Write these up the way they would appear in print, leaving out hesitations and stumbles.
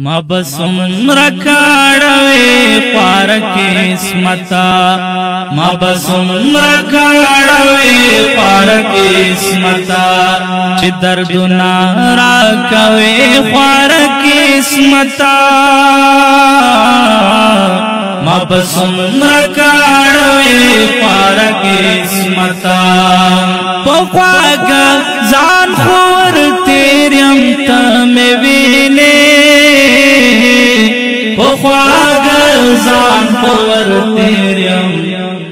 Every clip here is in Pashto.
ما بسم رکاڑوے پار قسمتا ما بسم رکاڑوے پار قسمتا چی دردنا راکوے پار قسمتا ما بسم رکاڑوے پار قسمتا پخواگا زان خور تیریم تمہیں وینے پخواگر زان پور تیریم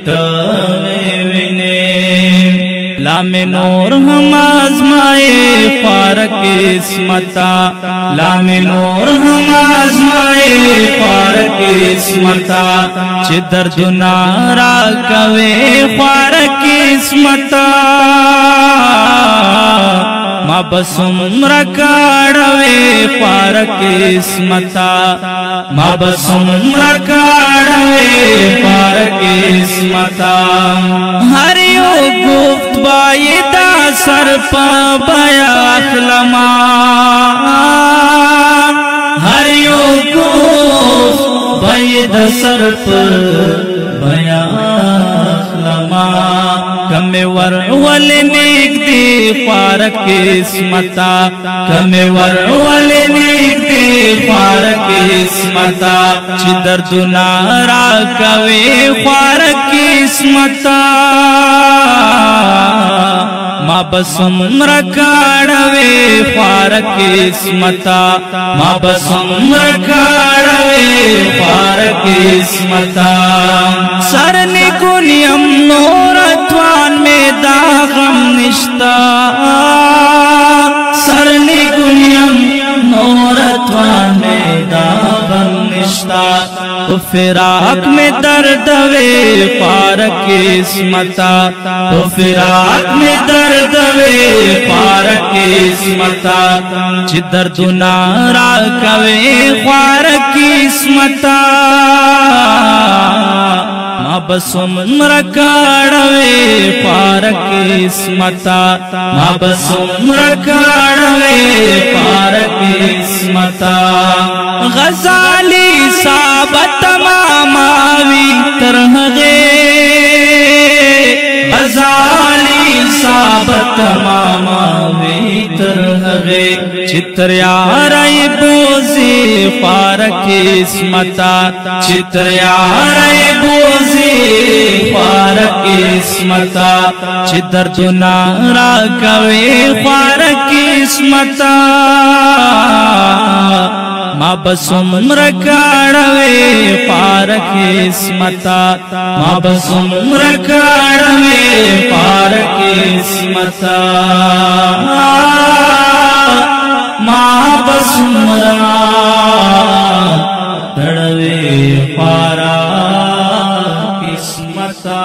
تمہیں وینے لام نور ہم آزمائے پار قسمتا لام نور ہم آزمائے پار قسمتا چی دردنا راکوے پار قسمتا ما بسم رکاڑوے پار قسمتا ما بسم رکاڑوے پار قسمتا ہر یو گفت بایدہ سر پا بیاخ لما ہر یو گفت بایدہ سر پا بیاخ لما کم ورول نیک دی پار قسمتا کم ورول نیک دی پار قسمتا چی دردنا راکوے پار قسمتا ما بسم رکاڑوے پار قسمتا ما بسم رکاڑوے پار قسمتا سرنی کنیم نورتوان میں داغم نشتا سرنی کنیم نورتوان میں داغم نشتا فراق میں دردوے پار قسمتا فراق میں دردوے پار قسمتا چی دردنا راکوے پار قسمتا ما بسم رکاڑوے پار قسمتا ما بسم رکاڑوے پار قسمتا غزالی ثابت تماماوی ترہغے غزالی ثابت تماماوی ترہغے چتر یارائی بوزی پار قسمتا چتر یارائی بوزی پار قسمتا چی دردنا راکوے پار قسمتا ما بسم رکاڑوے پار قسمتا ما بسم رکاڑوے پار قسمتا ما بسم رکاڑوے پار قسمتا